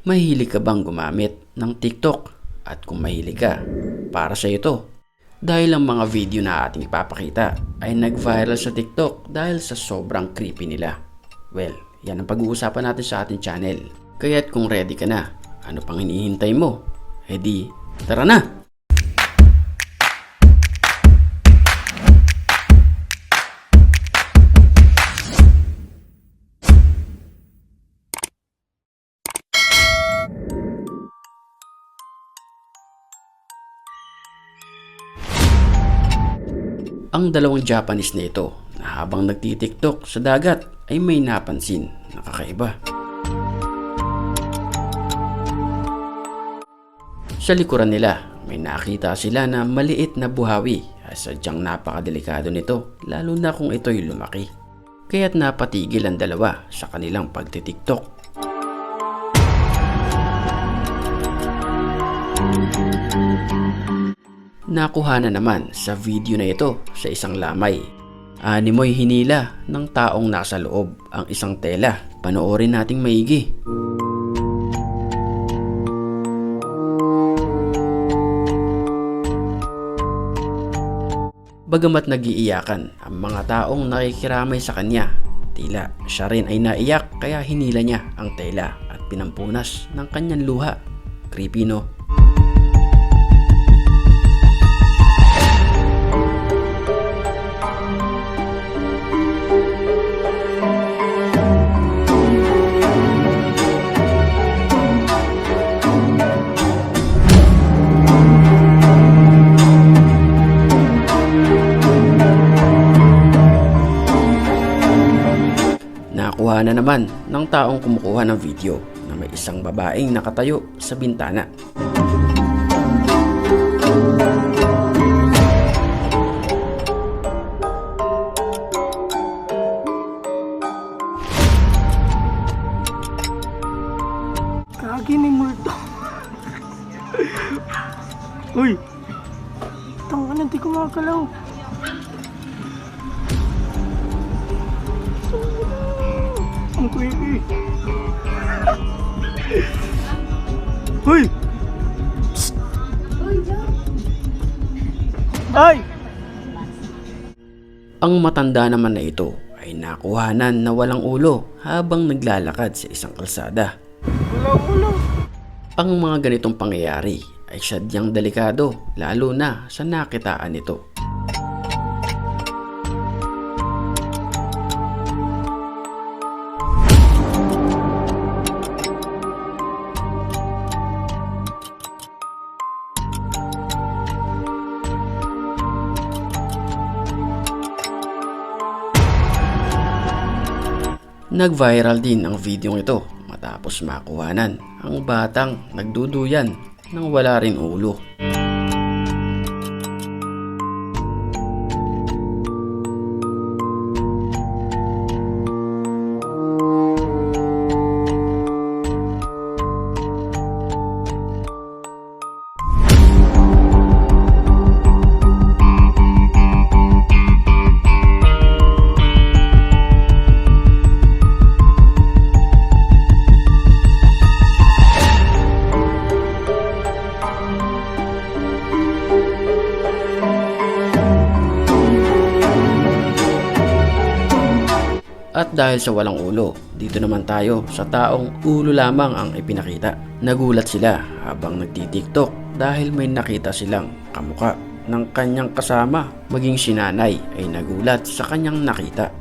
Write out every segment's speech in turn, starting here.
Mahilig ka bang gumamit ng TikTok? At kung mahilig ka, para sa ito. Dahil ang mga video na ating ipapakita ay nag-viral sa TikTok dahil sa sobrang creepy nila. Well, yan ang pag-uusapan natin sa ating channel. Kaya't kung ready ka na, ano pang hinihintay mo? E di, tara na! Ang dalawang Japanese na ito na habang nagtitiktok sa dagat ay may napansin na kakaiba. Sa likuran nila may nakita sila na maliit na buhawi ay sadyang napakadelikado nito lalo na kung ito'y lumaki. Kaya't napatigil ang dalawa sa kanilang pagtitiktok. Nakuha na naman sa video na ito sa isang lamay. Animoy hinila ng taong nasa loob ang isang tela. Panoorin nating maigi. Bagamat nagiiyakan ang mga taong nakikiramay sa kanya, tila siya rin ay naiyak kaya hinila niya ang tela at pinampunas ng kanyang luha. Creepy, no? Nakuha na naman ng taong kumukuha ng video na may isang babaeng nakatayo sa bintana. Kagi may multo. Uy! Tanga na, di ko makakalaw. Ang creepy. Uy! Psst! Ay! Ang matanda naman na ito ay nakuhanan na walang ulo habang naglalakad sa isang kalsada. Walang ulo. Ang mga ganitong pangyayari ay sadyang delikado lalo na sa nakitaan nito. Nag-viral din ang video ito matapos makuhanan ang batang nagduduyan nang wala rin ulo. At dahil sa walang ulo, dito naman tayo sa taong ulo lamang ang ipinakita. Nagulat sila habang nagtitiktok dahil may nakita silang kamuka ng kanyang kasama. Maging si nanay ay nagulat sa kanyang nakita.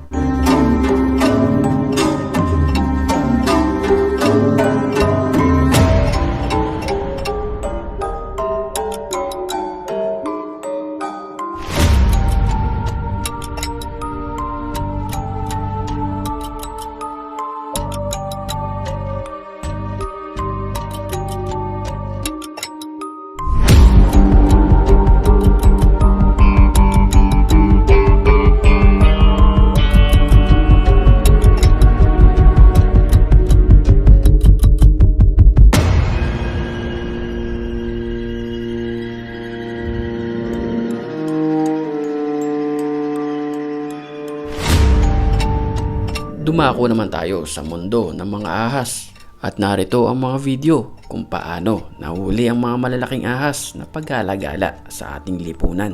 Dumako naman tayo sa mundo ng mga ahas At narito ang mga video kung paano nahuli ang mga malalaking ahas na paggala-gala sa ating lipunan.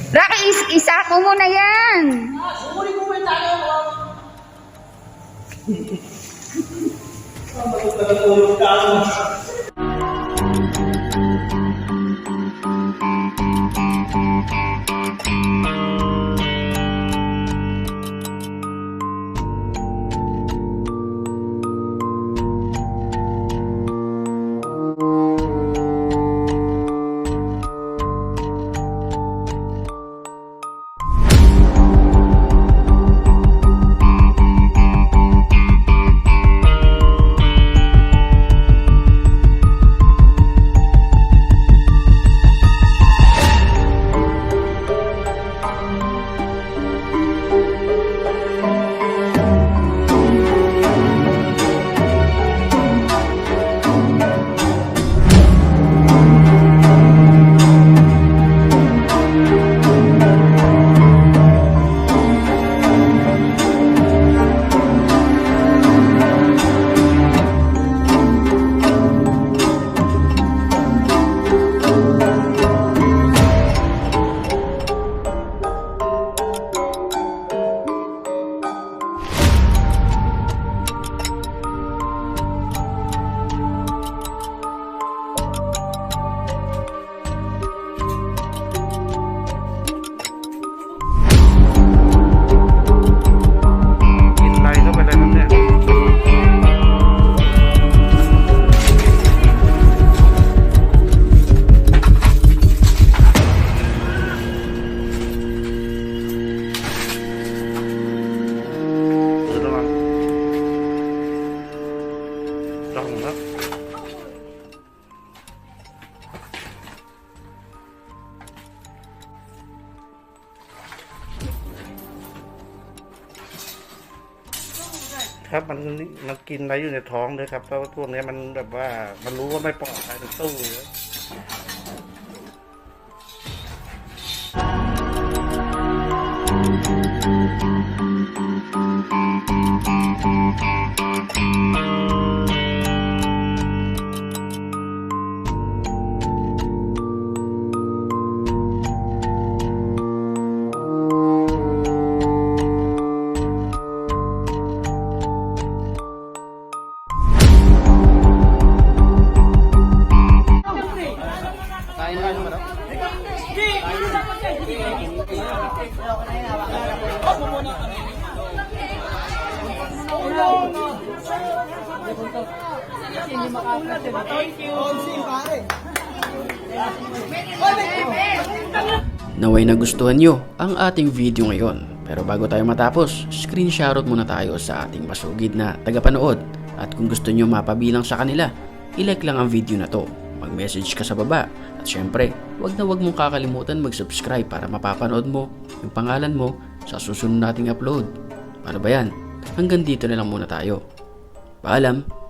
Rocky, isa ko muna yan.ครับมันกินอะไรอยู่ในท้องเลยครับเพราะว่าพวกนี้มันแบบว่ามันรู้ว่าไม่ปลอดภัยมันสู้เลย Naway nagustuhan nyo ang ating video ngayon. Pero bago tayo matapos, screen shoutout muna tayo sa ating masugid na tagapanood. At kung gusto nyo mapabilang sa kanila, ilike lang ang video na to, mag-message ka sa baba. At syempre, wag mong kakalimutan mag-subscribe para mapapanood mo yung pangalan mo sa susunod nating upload. Ano ba yan? Hanggang dito na lang muna tayo. Paalam!